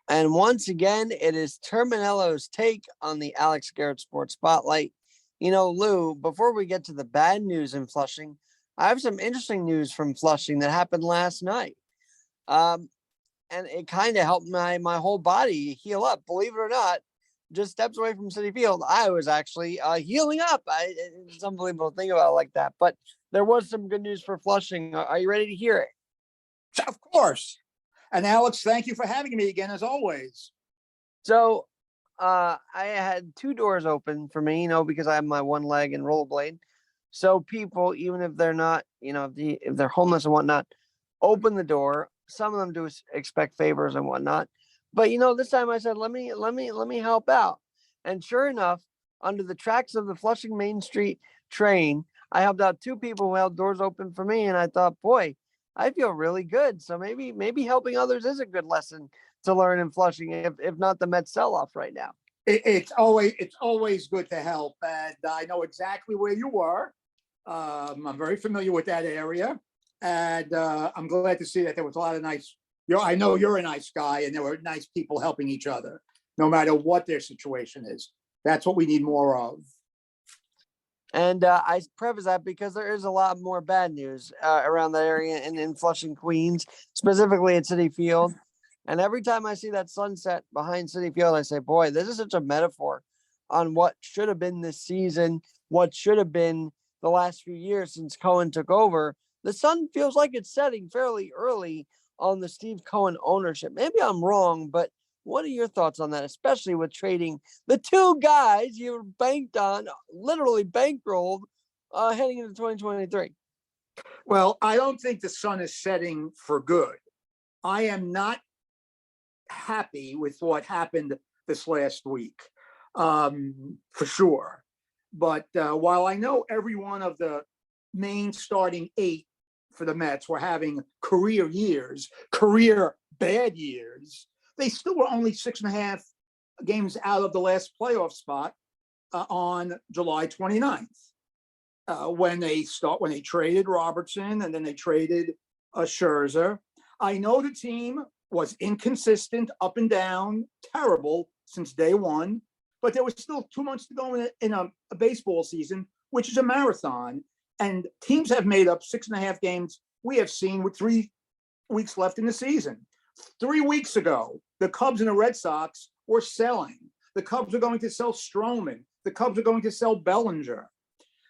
And once again, it is Terminello's take on the Alex Garrett Sports Spotlight. You know, Lou, before we get to the bad news in Flushing, I have some interesting news from Flushing that happened last night. And it kind of helped my whole body heal up. Believe it or not, just steps away from Citi Field, I was actually healing up. It's unbelievable to think about it like that. But there was some good news for Flushing. Are you ready to hear it? Of course. And Alex, thank you for having me again, as always. So I had two doors open for me, because I have my one leg and rollerblade. So people, even if they're not, if they're homeless and whatnot, open the door. Some of them do expect favors and whatnot. But this time I said, let me help out. And sure enough, under the tracks of the Flushing Main Street train, I helped out two people who held doors open for me. And I thought, boy, I feel really good. So maybe helping others is a good lesson to learn in Flushing, if not the Mets sell-off right now. It's always good to help. And I know exactly where you were. I'm very familiar with that area. And I'm glad to see that there was a lot of nice, I know you're a nice guy, and there were nice people helping each other, no matter what their situation is. That's what we need more of. And I preface that because there is a lot more bad news around that area in Flushing, Queens, specifically at Citi Field. And every time I see that sunset behind Citi Field, I say, boy, this is such a metaphor on what should have been this season, what should have been the last few years since Cohen took over. The sun feels like it's setting fairly early on the Steve Cohen ownership. Maybe I'm wrong, but what are your thoughts on that, especially with trading the two guys you banked on, literally bankrolled, heading into 2023? Well, I don't think the sun is setting for good. I am not happy with what happened this last week, for sure. But while I know every one of the main starting 8 for the Mets were having career bad years, they still were only 6.5 games out of the last playoff spot on July 29th, when they traded Robertson and then they traded Scherzer. I know the team was inconsistent, up and down, terrible since day one, but there was still 2 months to go in a baseball season, which is a marathon. And teams have made up 6.5 games we have seen with 3 weeks left in the season. 3 weeks ago, the Cubs and the Red Sox were selling. The Cubs are going to sell Stroman. The Cubs are going to sell Bellinger.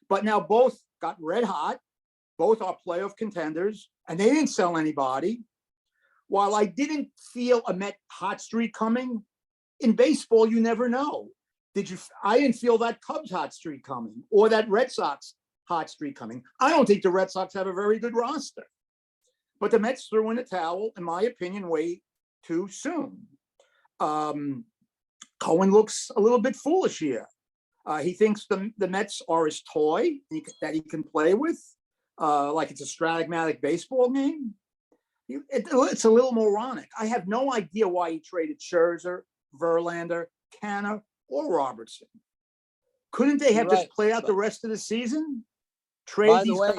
But now both got red hot. Both are playoff contenders, and they didn't sell anybody. While I didn't feel a Met hot streak coming, in baseball, you never know. I didn't feel that Cubs hot streak coming or that Red Sox hot streak coming. I don't think the Red Sox have a very good roster. But the Mets threw in the towel, in my opinion, way too soon. Cohen looks a little bit foolish here. He thinks the Mets are his toy that he can play with, like it's a Strat-O-Matic baseball game. It's a little moronic. I have no idea why he traded Scherzer, Verlander, Canna, or Robertson. Couldn't they have just played out the rest of the season? By the way,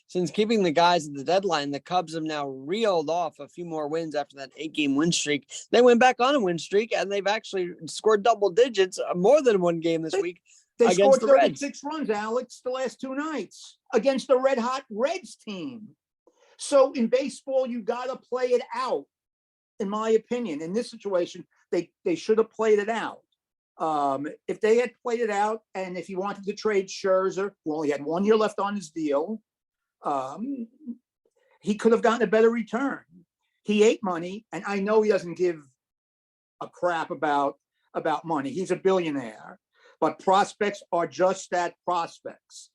since keeping the guys at the deadline, the Cubs have now reeled off a few more wins after that 8-game win streak. They went back on a win streak, and they've actually scored double digits, more than one game this week. They scored 36 runs, Alex, the last 2 nights against the red-hot Reds team. So in baseball, you got to play it out, in my opinion. In this situation, they should have played it out. If they had played it out, and if he wanted to trade Scherzer, who only had 1 year left on his deal, he could have gotten a better return. He ate money, and I know he doesn't give a crap about money. He's a billionaire, but prospects are just that, prospects.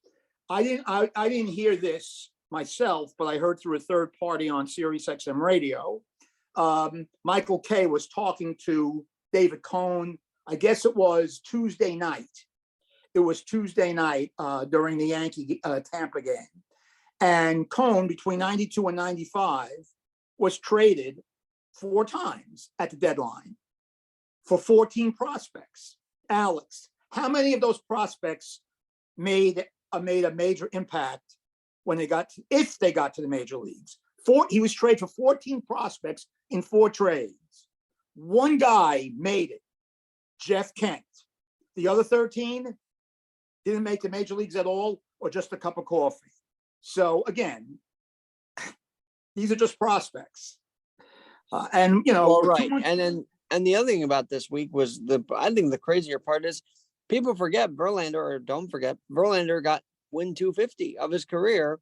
I didn't hear this myself, but I heard through a third party on Sirius XM radio. Michael Kay was talking to David Cohn. I guess it was Tuesday night. It was Tuesday night during the Yankee Tampa game. And Cohn, between 92 and 95, was traded 4 times at the deadline for 14 prospects. Alex, how many of those prospects made a major impact if they got to the major leagues? He was traded for 14 prospects in 4 trades. One guy made it, Jeff Kent. The other 13 didn't make the major leagues at all, or just a cup of coffee. So again, these are just prospects. And you know, well, right. And the other thing about this week was I think the crazier part is people forget Verlander, or don't forget, Verlander got win 250 of his career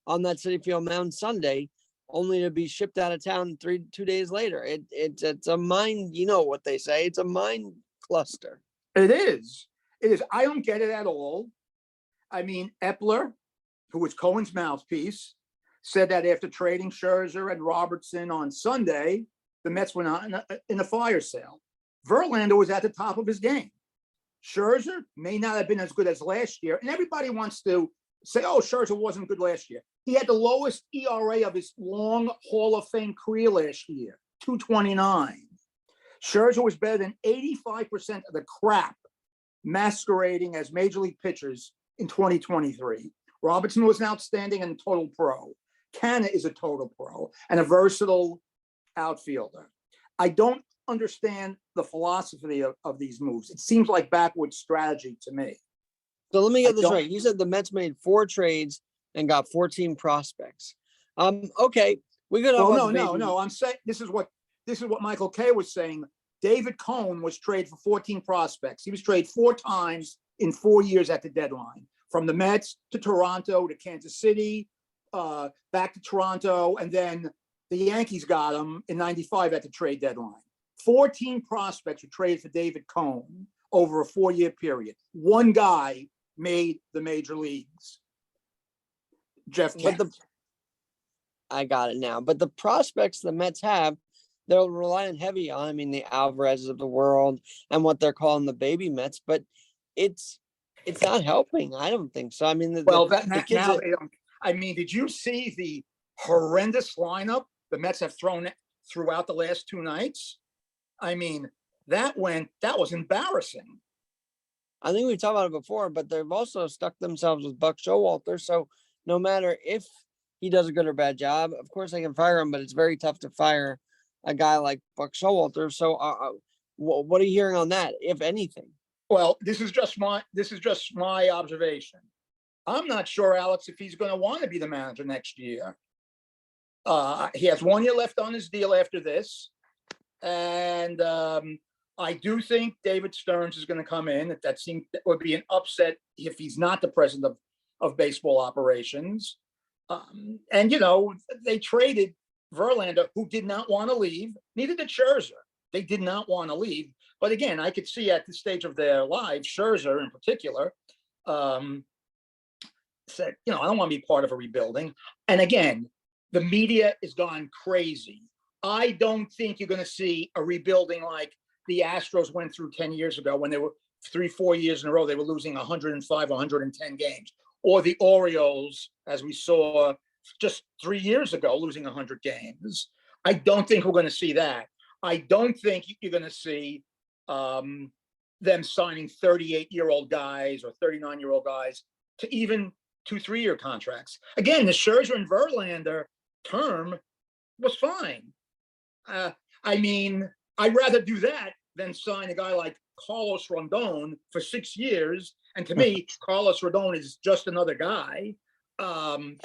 on that Citi Field mound Sunday, only to be shipped out of town 2 days later. It's a mind, you know what they say, it's a mind cluster. It is. It is. I don't get it at all. I mean, Epler, who was Cohen's mouthpiece, said that after trading Scherzer and Robertson on Sunday, the Mets went on in a fire sale. Verlander was at the top of his game. Scherzer may not have been as good as last year, and everybody wants to say, oh, Scherzer wasn't good last year. He had the lowest ERA of his long Hall of Fame career last year, 2.29. Scherzer was better than 85% of the crap masquerading as major league pitchers in 2023. Robertson was an outstanding and total pro. Canna is a total pro and a versatile outfielder. I don't understand the philosophy of these moves. It seems like backward strategy to me. So let me get this right. You said the Mets made 4 trades and got 14 prospects. Okay, we could. Well, no. I'm saying this is what Michael Kay was saying. David Cohn was traded for 14 prospects. He was traded 4 times in 4 years at the deadline, from the Mets to Toronto to Kansas City, back to Toronto, and then the Yankees got him in '95 at the trade deadline. 14 prospects were traded for David Cohn over a 4-year period. One guy made the major leagues. Jeff Kent. I got it now. But the prospects the Mets have, they're relying heavy on, I mean, the Alvarez's of the world and what they're calling the baby Mets, but it's not helping. I don't think so. I mean, did you see the horrendous lineup the Mets have thrown throughout the last 2 nights? I mean, that was embarrassing. I think we've talked about it before, but they've also stuck themselves with Buck Showalter. So no matter if he does a good or bad job, of course they can fire him, but it's very tough to fire a guy like Buck Showalter. So what are you hearing on that, if anything? Well, this is just my observation. I'm not sure, Alex, if he's going to want to be the manager next year. He has 1 year left on his deal after this. And I do think David Stearns is going to come in. That would be an upset if he's not the president of baseball operations. And, you know, they traded Verlander, who did not want to leave. Neither did Scherzer. They did not want to leave. But again, I could see at this stage of their lives, Scherzer in particular, said, you know, I don't want to be part of a rebuilding. And again, the media is gone crazy. I don't think you're going to see a rebuilding like the Astros went through 10 years ago, when they were 3-4 years in a row, they were losing 105, 110 games. Or the Orioles, as we saw just 3 years ago, losing 100 games. I don't think we're going to see that. I don't think you're going to see them signing 38-year-old guys or 39-year-old guys to even 2-3 year contracts. Again, the Scherzer and Verlander term was fine. I mean, I'd rather do that than sign a guy like Carlos Rodon for 6 years. And to me, Carlos Rodon is just another guy. I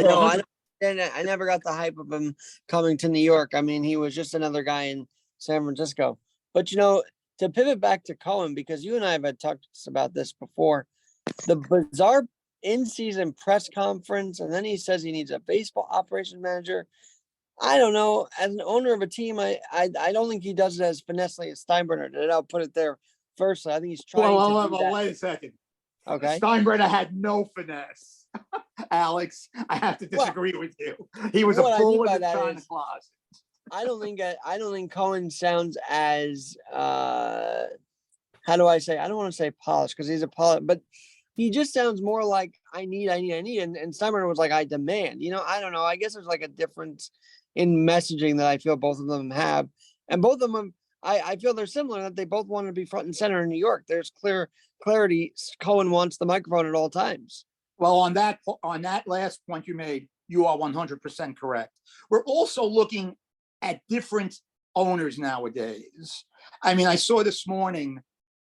never got the hype of him coming to New York. I mean, he was just another guy in San Francisco. But, you know, to pivot back to Cohen, because you and I have had talked about this before, the bizarre in-season press conference, and then he says he needs a baseball operations manager. I don't know. As an owner of a team, I don't think he does it as finessely as Steinbrenner did. I'll put it there first. I think he's trying to do that. Wait a second. Okay. Steinbrenner had no finesse. Alex, I have to disagree with you. He was a bull in the China closet. I don't think Cohen sounds as how do I say? I don't want to say polished, because he's a polished, but he just sounds more like I need. And Steinbrenner was like, I demand. You know, I don't know. I guess there's like a difference in messaging that I feel both of them have. And both of them, I feel they're similar, that they both want to be front and center in New York. There's clarity. Cohen wants the microphone at all times. Well, on that last point you made, you are 100% correct. We're also looking at different owners nowadays. I mean, I saw this morning,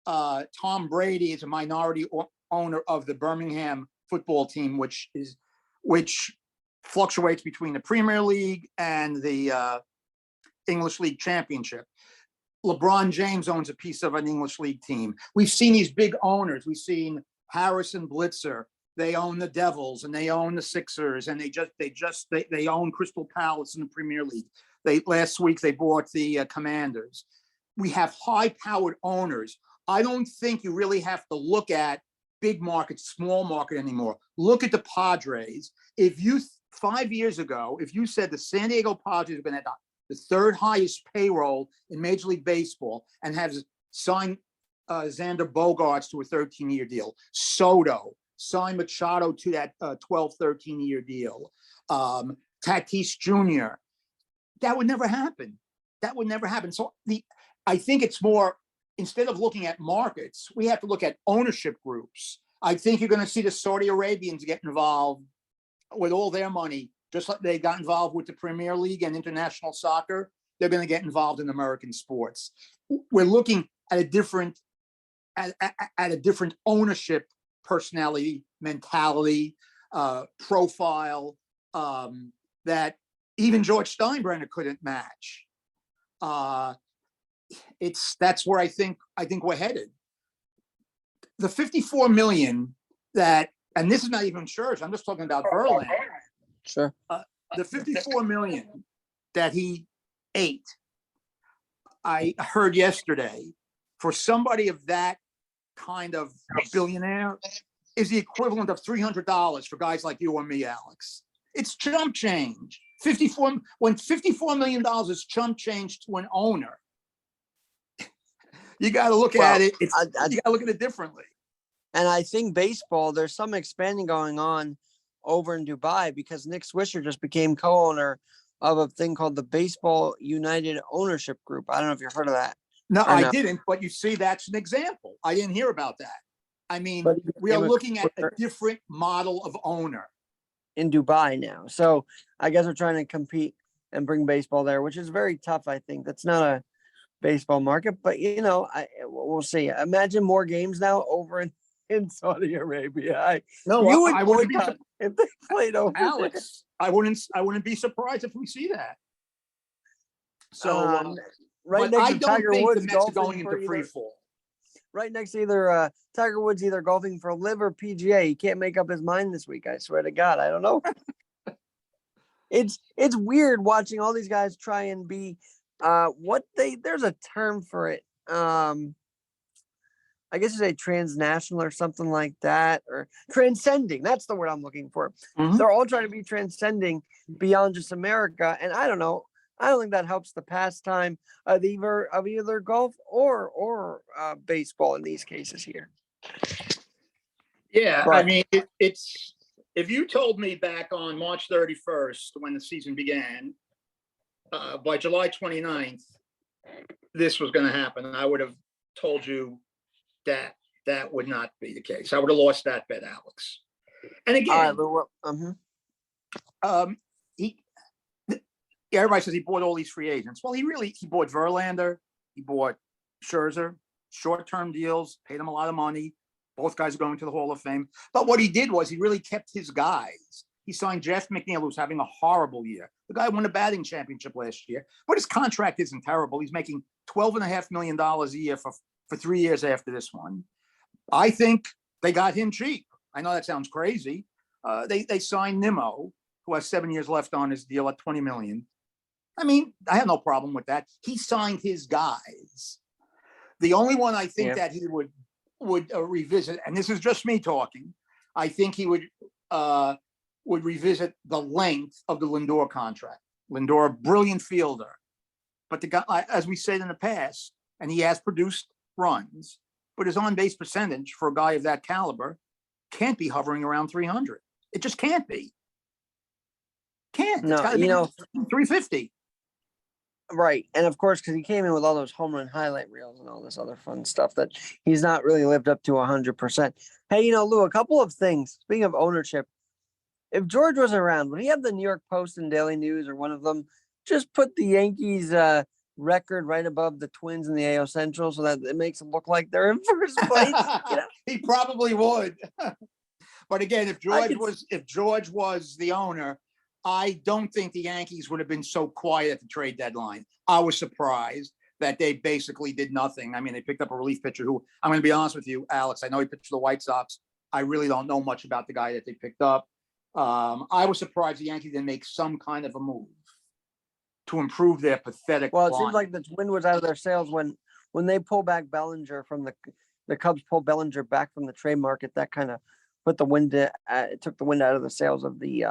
Tom Brady is a minority owner of the Birmingham football team, which fluctuates between the Premier League and the English League Championship. LeBron James owns a piece of an English League team. We've seen these big owners. We've seen Harrison Blitzer. They own the Devils and they own the Sixers, and they own Crystal Palace in the Premier League. Last week they bought the Commanders. We have high-powered owners. I don't think you really have to look at big market, small market anymore. Look at the Padres. 5 years ago, if you said the San Diego Padres are going to have the third highest payroll in Major League Baseball and have signed Xander Bogaerts to a 13-year deal, Soto, signed Machado to that 12, 13-year deal, Tatis Jr., that would never happen. That would never happen. So I think it's more, instead of looking at markets, we have to look at ownership groups. I think you're going to see the Saudi Arabians get involved with all their money, just like they got involved with the Premier League and international soccer. They're going to get involved in American sports. We're looking at a different ownership personality, mentality, profile that even George Steinbrenner couldn't match. That's where I think we're headed. The 54 million that, and this is not even Scherzer, I'm just talking about Verlander. Sure. The 54 million that he ate, I heard yesterday, for somebody of that kind of billionaire, is the equivalent of $300 for guys like you or me, Alex. It's chump change. When $54 million is chump change to an owner, you got to look at it. You got to look at it differently. And I think baseball, there's some expanding going on over in Dubai because Nick Swisher just became co-owner of a thing called the Baseball United Ownership Group. I don't know if you've heard of that. No, I didn't. But you see, that's an example. I didn't hear about that. I mean, we are looking at a different model of owner in Dubai now. So I guess we're trying to compete and bring baseball there, which is very tough. I think that's not a baseball market, but we'll see. Imagine more games now over in Saudi Arabia. I wouldn't be if they played over Alex. There. I wouldn't be surprised if we see that. So right next to Tiger Woods going into free fall. Right next to either Tiger Woods either golfing for LIV or PGA. He can't make up his mind this week. I swear to God, I don't know. It's weird watching all these guys try and be there's a term for it. I guess you say transnational or something like that, or transcending. That's the word I'm looking for. Mm-hmm. They're all trying to be transcending beyond just America. And I don't know. I don't think that helps the pastime of either golf or baseball in these cases here. Yeah, but, I mean, it's if you told me back on March 31st when the season began, by July 29th, this was going to happen, I would have told you that would not be the case. I would have lost that bet, Alex. And again, everybody says he bought all these free agents. Well, he bought Verlander, he bought Scherzer, short-term deals, paid him a lot of money. Both guys are going to the Hall of Fame. But what he did was he really kept his guys. He signed Jeff McNeil, who's having a horrible year. The guy won a batting championship last year, but his contract isn't terrible. He's making $12.5 million a year for 3 years after this one. I think they got him cheap. I know that sounds crazy. They signed Nimmo, who has 7 years left on his deal at $20 million. I mean, I have no problem with that. He signed his guys. The only one I think that he would revisit, and this is just me talking, I think he would revisit the length of the Lindor contract. Lindor, a brilliant fielder, but the guy, as we said in the past, and he has produced runs, but his on-base percentage for a guy of that caliber can't be hovering around 300. It just can't be. Can't. No, it's got to be 350. Right. And of course, because he came in with all those home run highlight reels and all this other fun stuff that he's not really lived up to 100%. Hey, Lou, a couple of things. Speaking of ownership, if George was around, would he have the New York Post and Daily News or one of them just put the Yankees record right above the Twins in the AL Central, so that it makes them look like they're in first place. He probably would. But again, if George was the owner, I don't think the Yankees would have been so quiet at the trade deadline. I was surprised that they basically did nothing. I mean, they picked up a relief pitcher who, I'm going to be honest with you, Alex, I know he pitched for the White Sox. I really don't know much about the guy that they picked up. I was surprised the Yankees didn't make some kind of a move to improve their pathetic Well, it line. seems like the wind was out of their sails when they pull back Bellinger from the Cubs pulled Bellinger back from the trade market. That kind of put the wind it took the wind out of the sails of the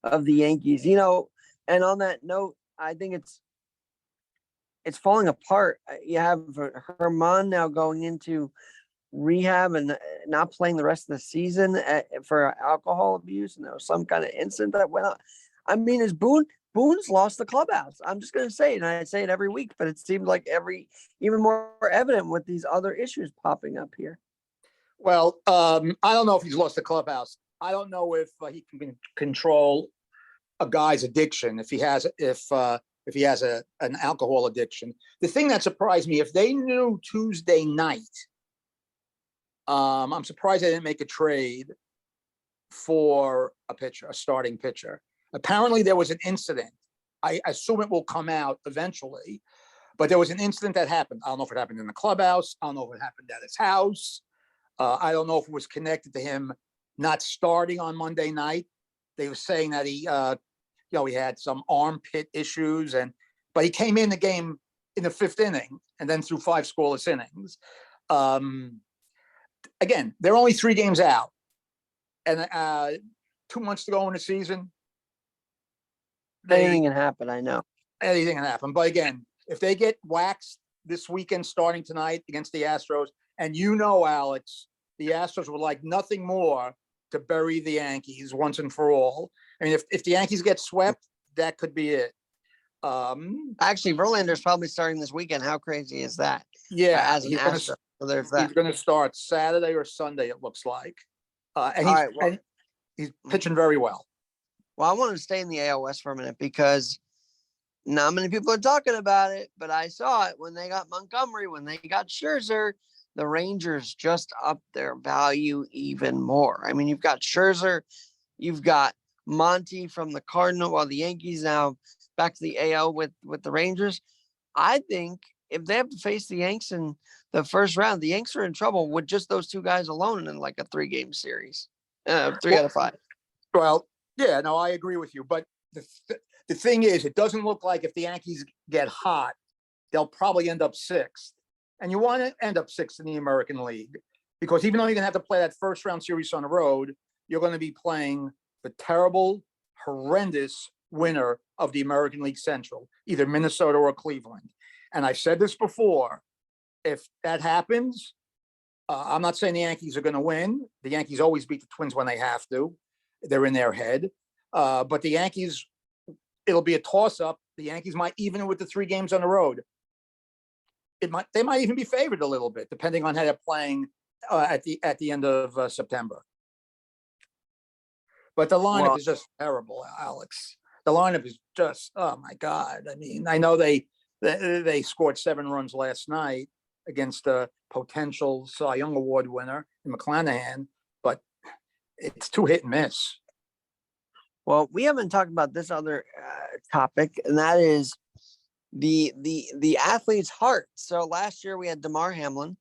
Yankees. And on that note, I think it's falling apart. You have Herman now going into rehab and not playing the rest of the season for alcohol abuse, and there was some kind of incident that went on. I mean, Boone's lost the clubhouse. I'm just going to say it, and I say it every week, but it seems like even more evident with these other issues popping up here. Well, I don't know if he's lost the clubhouse. I don't know if he can control a guy's addiction, if he has an alcohol addiction. The thing that surprised me, if they knew Tuesday night, I'm surprised they didn't make a trade for a starting pitcher. Apparently there was an incident. I assume it will come out eventually, but there was an incident that happened. I don't know if it happened in the clubhouse. I don't know if it happened at his house. I don't know if it was connected to him not starting on Monday night. They were saying that he had some armpit issues, but he came in the game in the 5th inning and then threw 5 scoreless innings. Again, they're only 3 games out, and 2 months to go in the season. Anything can happen. I know anything can happen, but again, if they get waxed this weekend, starting tonight against the Astros, and Alex, the Astros would like nothing more to bury the Yankees once and for all. I mean, if the Yankees get swept, that could be it. Actually, Verlander's probably starting this weekend. How crazy is that? Yeah, as an Astro. So there's that. He's going to start Saturday or Sunday, it looks like. And he's pitching very well. Well, I want to stay in the AL West for a minute because not many people are talking about it, but I saw it when they got Montgomery, when they got Scherzer. The Rangers just upped their value even more. I mean, you've got Scherzer, you've got Monty from the Cardinal, while the Yankees now back to the AL with the Rangers. I think if they have to face the Yanks in the first round, the Yanks are in trouble with just those 2 guys alone in like a 3-game series, 3 out of 5. Well, yeah, no, I agree with you. But the thing is, it doesn't look like if the Yankees get hot, they'll probably end up 6th. And you want to end up 6th in the American League, because even though you're going to have to play that first round series on the road, you're going to be playing the terrible, horrendous winner of the American League Central, either Minnesota or Cleveland. And I've said this before, if that happens, I'm not saying the Yankees are going to win. The Yankees always beat the Twins when they have to. They're in their head. But the Yankees, it'll be a toss-up. The Yankees might even it with the 3 games on the road. They might even be favored a little bit, depending on how they're playing at the end of September. But the lineup is just terrible, Alex. The lineup is just, oh my God. I mean, I know they scored 7 runs last night against a potential Cy Young Award winner in McClanahan, but it's too hit and miss. Well, we haven't talked about this other topic, and that is the athlete's heart. So last year we had DeMar Hamlin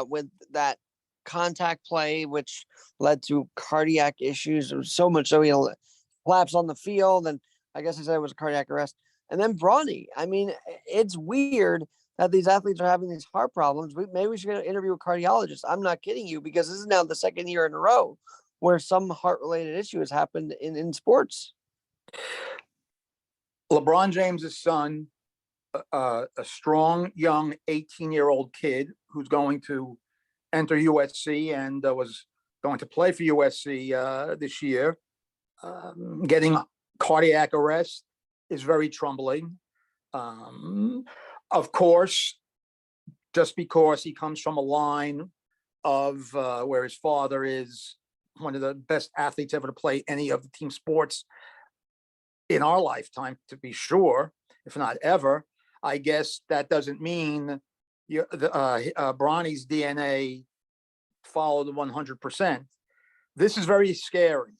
with that contact play, which led to cardiac issues. It was so much so he collapsed on the field, and I guess I said it was a cardiac arrest. And then Bronny. I mean, it's weird that these athletes are having these heart problems. Maybe we should get an interview with a cardiologist. I'm not kidding you, because this is now the 2nd year in a row where some heart-related issue has happened in sports. LeBron James's son, a strong, young 18-year-old kid who's going to enter USC and was going to play for USC this year, getting cardiac arrest is very troubling. Of course, just because he comes from a line of where his father is one of the best athletes ever to play any of the team sports in our lifetime, to be sure, if not ever. I guess that doesn't mean Bronny's DNA followed 100%. This is very scary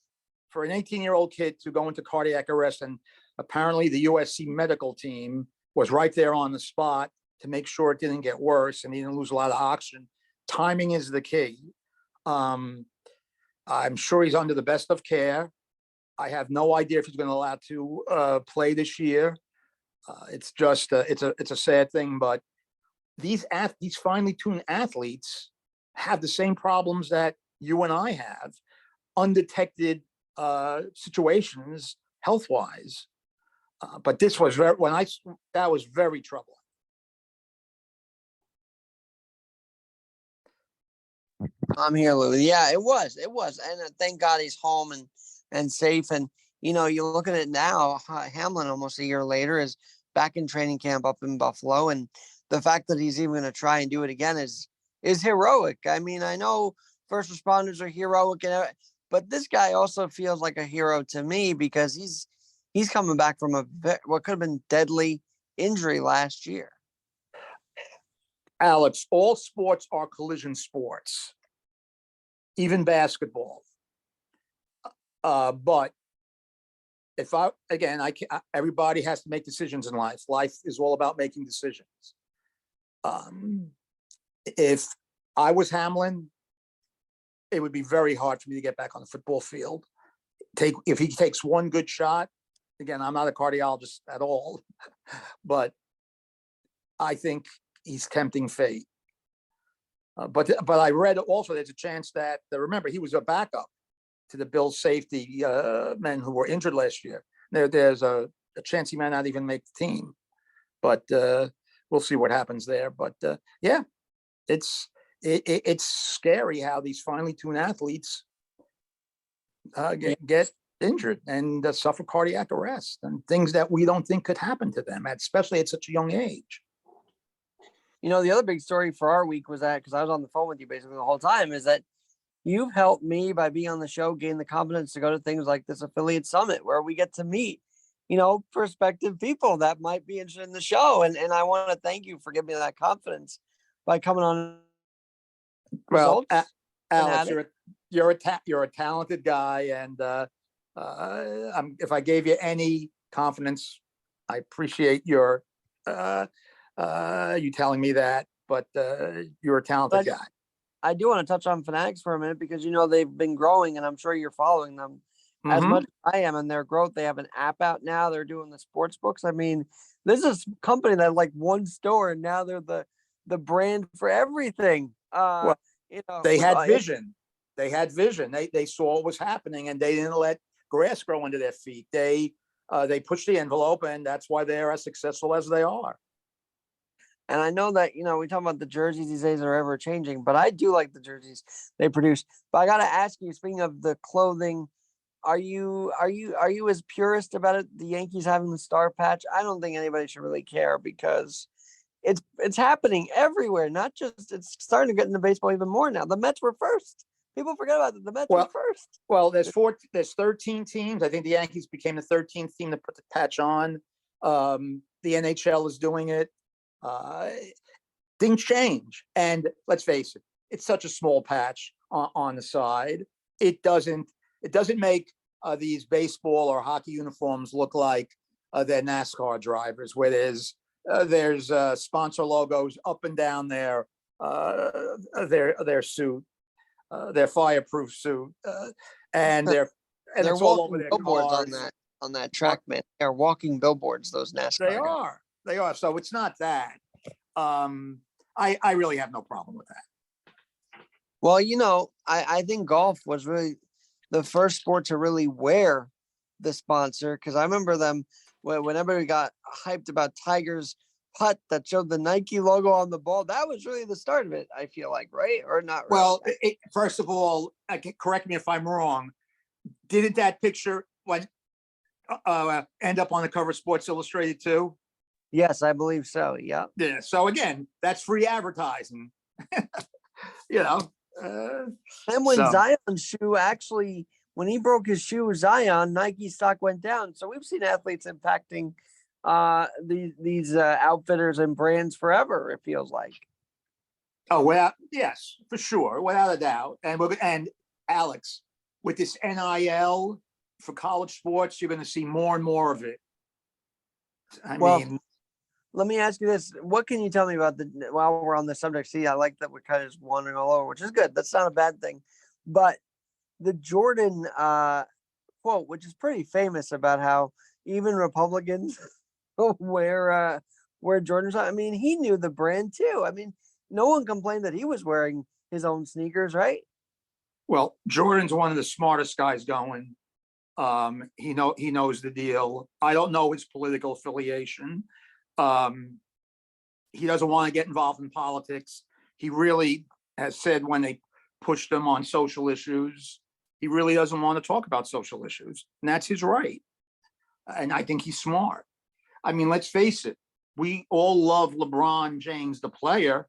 for an 18-year-old kid to go into cardiac arrest. And apparently the USC medical team was right there on the spot to make sure it didn't get worse and he didn't lose a lot of oxygen. Timing is the key. I'm sure he's under the best of care. I have no idea if he's going to allow to play this year. It's just it's a sad thing, but these finely tuned athletes have the same problems that you and I have, undetected situations health wise. But this was that was very troubling. I'm here, Lou. Yeah, it was, and thank God he's home and safe. And you look at it now. Hamlin, almost a year later, is back in training camp up in Buffalo, and the fact that he's even going to try and do it again is heroic. I mean, I know first responders are heroic, but this guy also feels like a hero to me because he's coming back from what could have been deadly injury last year. Alex, all sports are collision sports, even basketball. But if everybody has to make decisions in life. Life is all about making decisions. If I was Hamlin, it would be very hard for me to get back on the football field. If he takes one good shot, again, I'm not a cardiologist at all, but I think he's tempting fate. But I read also there's a chance that remember he was a backup to the Bills safety men who were injured last year. There's a chance he might not even make the team, but we'll see what happens there. But yeah, it's scary how these finely tuned athletes get injured and suffer cardiac arrest and things that we don't think could happen to them, especially at such a young age. The other big story for our week was that, because I was on the phone with you basically the whole time, is that you've helped me by being on the show gain the confidence to go to things like this affiliate summit where we get to meet, prospective people that might be interested in the show. And I want to thank you for giving me that confidence by coming on. Well, Alex, you're a talented guy. And if I gave you any confidence, I appreciate your you telling me that, but you're a talented guy. I do want to touch on Fanatics for a minute because they've been growing, and I'm sure you're following them as much as I am in their growth. They have an app out now. They're doing the sports books. I mean, this is a company that like one store, and now they're the brand for everything. They had vision. They had vision. They saw what was happening, and they didn't let grass grow under their feet. They pushed the envelope, and that's why they are as successful as they are. And I know that, we talk about the jerseys these days are ever changing, but I do like the jerseys they produce. But I got to ask you, speaking of the clothing, are you as purist about it? The Yankees having the star patch? I don't think anybody should really care because it's happening everywhere. Not just, it's starting to get into baseball even more now. The Mets were first. People forget about it. The Mets were first. Well, there's 13 teams. I think the Yankees became the 13th team to put the patch on. The NHL is doing it. Things change, and let's face it, it's such a small patch on the side. It doesn't make these baseball or hockey uniforms look like they're NASCAR drivers, where there's sponsor logos up and down their suit, their fireproof suit, and they're it's all over their billboards cars. on that track, man. They're walking billboards, those NASCAR They are. So it's not that. I really have no problem with that. Well, I think golf was really the first sport to really wear the sponsor, because I remember them when everybody got hyped about Tiger's putt that showed the Nike logo on the ball. That was really the start of it, I feel like, right? Or not really? Well, first of all, correct me if I'm wrong. Didn't that picture end up on the cover of Sports Illustrated too? Yes, I believe so. Yeah. Yeah. So again, that's free advertising. And when Zion's shoe actually, when he broke his shoe, Zion, Nike stock went down. So we've seen athletes impacting these outfitters and brands forever. It feels like. Oh, well, yes, for sure, without a doubt. And Alex, with this NIL for college sports, you're going to see more and more of it. I mean, let me ask you this: what can you tell me about while we're on the subject? See, I like that we're kind of just wandering all over, which is good. That's not a bad thing. But the Jordan quote, which is pretty famous, about how even Republicans wear Jordans. I mean, he knew the brand too. I mean, no one complained that he was wearing his own sneakers, right? well, Jordan's one of the smartest guys going. He knows the deal. I don't know his political affiliation. He doesn't want to get involved in politics. He really has said when they pushed him on social issues, he really doesn't want to talk about social issues, and that's his right. And I think he's smart. I mean, let's face it, we all love LeBron James, the player.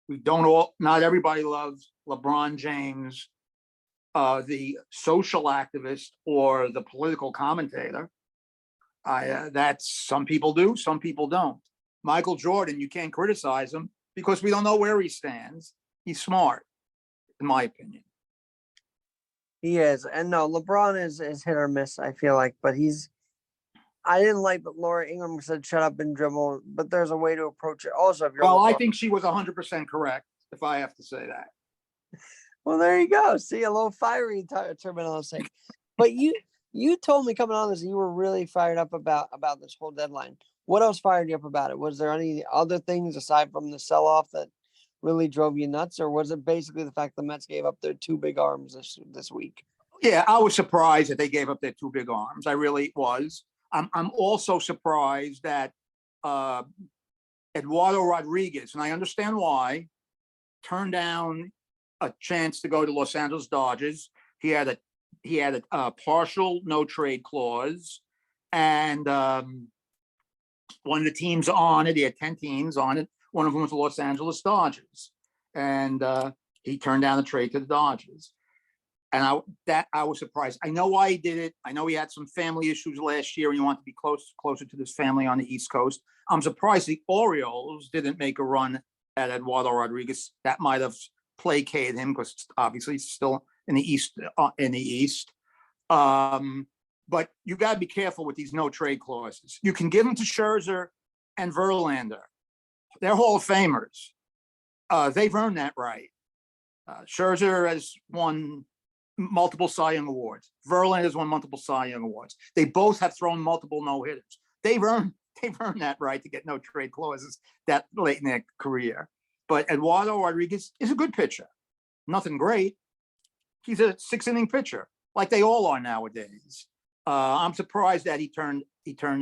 We don't all, not everybody loves LeBron James, the social activist or the political commentator. That's, some people do, some people don't. Michael Jordan, you can't criticize him because we don't know where he stands. He's smart, in my opinion. He is, and no, LeBron is hit or miss. I feel like, but I didn't like that Laura Ingraham said "shut up and dribble," but there's a way to approach it. Also, if you're Well, LeBron, I think she was 100% correct, if I have to say that. well, there you go. See, a little fiery Terminello saying. But you told me coming on this, you were really fired up about this whole deadline. What else fired you up about it? Was there any other things aside from the sell-off that really drove you nuts, or was it basically the fact the Mets gave up their two big arms this week? Yeah, I was surprised that they gave up their two big arms. I really was. I'm also surprised that Eduardo Rodriguez, and I understand why, turned down a chance to go to Los Angeles Dodgers. He had a partial no trade clause, and one of the teams on it, he had 10 teams on it. One of them was the Los Angeles Dodgers, and he turned down the trade to the Dodgers. And I was surprised. I know why he did it. I know he had some family issues last year and he wanted to be closer to this family on the East Coast. I'm surprised the Orioles didn't make a run at Eduardo Rodriguez. That might have placated him because obviously he's still in the East. But you got to be careful with these no trade clauses. You can give them to Scherzer and Verlander. They're Hall of Famers. They've earned that right. Scherzer has won multiple Cy Young awards. Verlander has won multiple Cy Young awards. They both have thrown multiple no-hitters. They've earned that right to get no trade clauses that late in their career. But Eduardo Rodriguez is a good pitcher. Nothing great. He's a 6-inning pitcher, like they all are nowadays. I'm surprised that he turned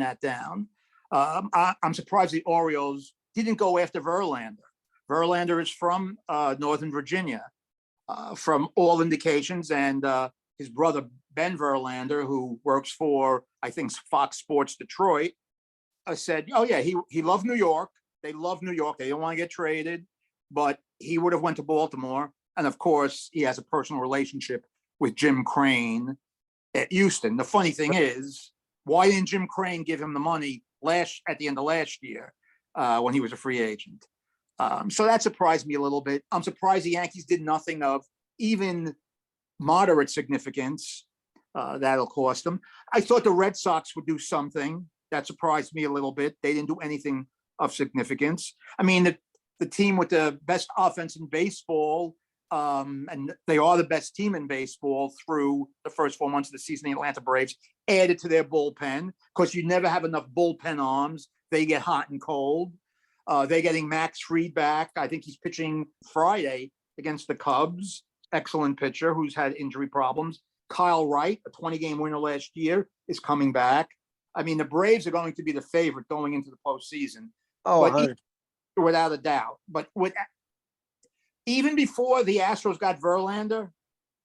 that down. I'm surprised the Orioles didn't go after Verlander. Verlander is from Northern Virginia. From all indications, and his brother Ben Verlander, who works for, I think, Fox Sports Detroit, said, "Oh yeah, he loved New York. They love New York. They don't want to get traded, but he would have went to Baltimore. And of course, he has a personal relationship with Jim Crane at Houston. The funny thing is, why didn't Jim Crane give him the money at the end of last year when he was a free agent?" So that surprised me a little bit. I'm surprised the Yankees did nothing of even moderate significance. That'll cost them. I thought the Red Sox would do something. That surprised me a little bit. They didn't do anything of significance. I mean, the team with the best offense in baseball, and they are the best team in baseball through the first 4 months of the season, the Atlanta Braves, added to their bullpen because you never have enough bullpen arms. They get hot and cold. They're getting Max Fried back. I think he's pitching Friday against the Cubs. Excellent pitcher who's had injury problems. Kyle Wright, a 20-game winner last year, is coming back. I mean, the Braves are going to be the favorite going into the postseason. Oh, without a doubt. But even before the Astros got Verlander,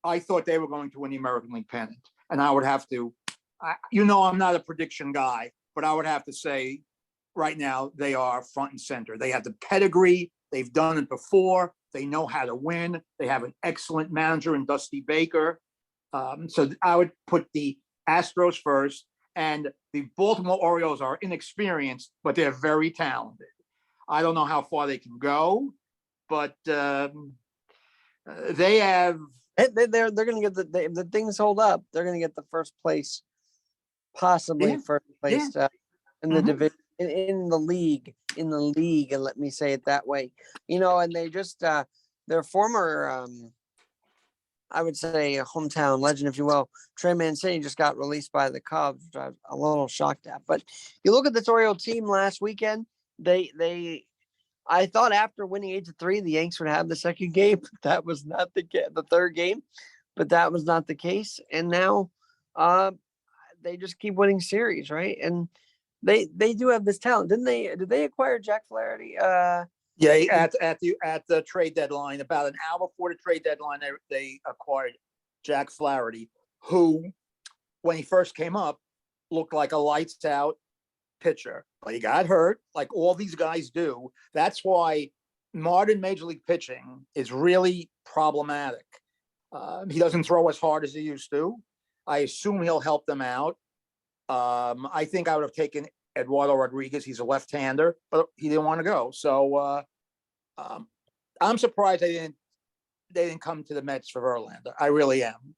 I thought they were going to win the American League pennant. And I would have to, I'm not a prediction guy, but I would have to say right now they are front and center. They have the pedigree. They've done it before. They know how to win. They have an excellent manager in Dusty Baker. So I would put the Astros first. And the Baltimore Orioles are inexperienced, but they're very talented. I don't know how far they can go, but they have. They're going to get the things hold up. They're going to get the first place, possibly first place in the division, in the league, and let me say it that way. And they just their former, I would say, a hometown legend, if you will, Trey Mancini just got released by the Cubs, which I was a little shocked at. But you look at this Oriole team last weekend, I thought after winning 8-3, the Yanks would have the second game. That was not the third game, but that was not the case. And now they just keep winning series, right? And they do have this talent. Did they acquire Jack Flaherty? Yeah, at the trade deadline, about an hour before the trade deadline, they acquired Jack Flaherty, who, when he first came up, looked like a lights out pitcher, but he got hurt, like all these guys do. That's why modern Major League pitching is really problematic. He doesn't throw as hard as he used to. I assume he'll help them out. I think I would have taken Eduardo Rodriguez. He's a left-hander, but he didn't want to go. So I'm surprised they didn't come to the Mets for Verlander. I really am.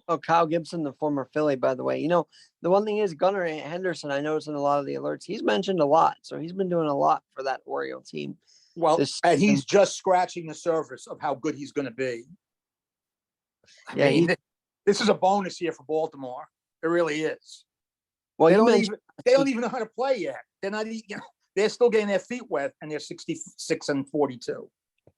Oh, Kyle Gibson, the former Philly, by the way. The one thing is Gunnar Henderson, I noticed in a lot of the alerts, he's mentioned a lot. So he's been doing a lot for that Oriole team. Well, and he's just scratching the surface of how good he's going to be. I mean, this is a bonus here for Baltimore. It really is. Well, they don't even know how to play yet. They're not. They're still getting their feet wet, and they're 66-42.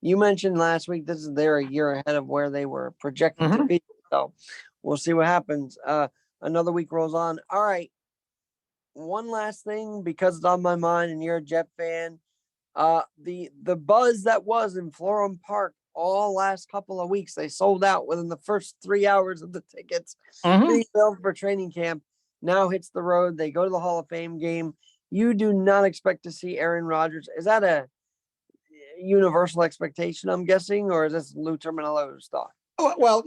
You mentioned last week they're a year ahead of where they were projected to be. So we'll see what happens. Another week rolls on. All right. One last thing, because it's on my mind, and you're a Jet fan. The buzz that was in Florham Park all last couple of weeks, they sold out within the first 3 hours of the tickets being sold for training camp. Now hits the road. They go to the Hall of Fame game. You do not expect to see Aaron Rodgers. Is that a universal expectation, I'm guessing, or is this Lou Terminello's thought? Well,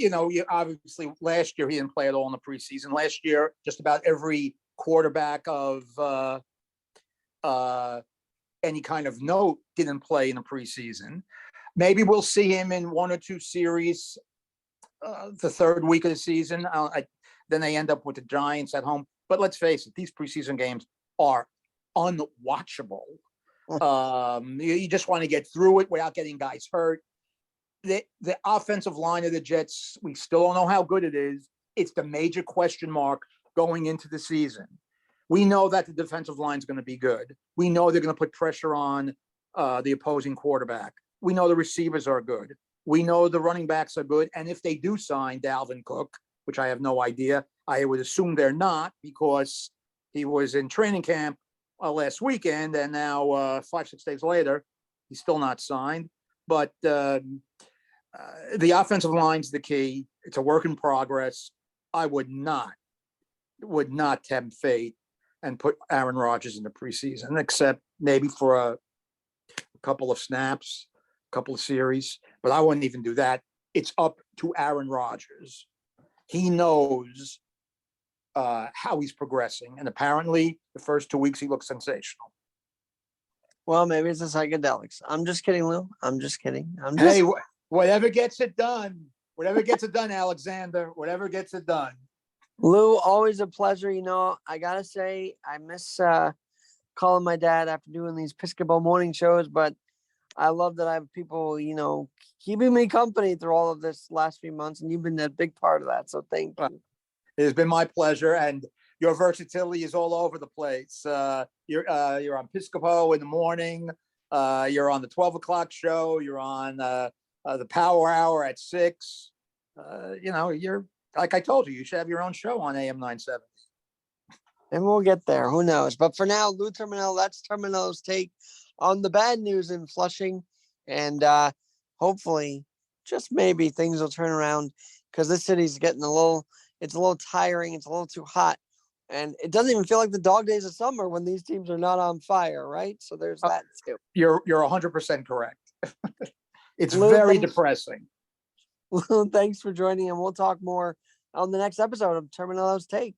obviously last year he didn't play at all in the preseason. Last year, just about every quarterback of any kind of note didn't play in the preseason. Maybe we'll see him in one or two series the third week of the season. Then they end up with the Giants at home. But let's face it, these preseason games are unwatchable. You just want to get through it without getting guys hurt. The offensive line of the Jets, we still don't know how good it is. It's the major question mark going into the season. We know that the defensive line is going to be good. We know they're going to put pressure on the opposing quarterback. We know the receivers are good. We know the running backs are good. And if they do sign Dalvin Cook, which I have no idea, I would assume they're not, because he was in training camp last weekend, and now 5-6 days later, he's still not signed. But the offensive line's the key. It's a work in progress. I would not tempt fate and put Aaron Rodgers in the preseason, except maybe for a couple of snaps, a couple of series. But I wouldn't even do that. It's up to Aaron Rodgers. He knows how he's progressing. And apparently, the first 2 weeks, he looks sensational. Well, maybe it's the psychedelics. I'm just kidding, Lou. I'm just kidding. Hey, whatever gets it done. Whatever gets it done, Alexander. Whatever gets it done. Lou, always a pleasure. I got to say, I miss calling my dad after doing these Piscopo morning shows, but I love that I have people, keeping me company through all of this last few months, and you've been a big part of that. So thank you. It has been my pleasure, and your versatility is all over the place. You're on Piscopo in the morning. You're on the 12 o'clock show. You're on the Power Hour at 6. You're, like I told you should have your own show on AM 970. And we'll get there. Who knows? But for now, Lou Terminello, that's Terminello's take on the bad news in Flushing. And hopefully, just maybe, things will turn around, because this city's getting it's a little tiring. It's a little too hot. And it doesn't even feel like the dog days of summer when these teams are not on fire, right? So there's that too. You're 100% correct. It's Lou, very depressing. Lou, thanks for joining, and we'll talk more on the next episode of Terminello's Take.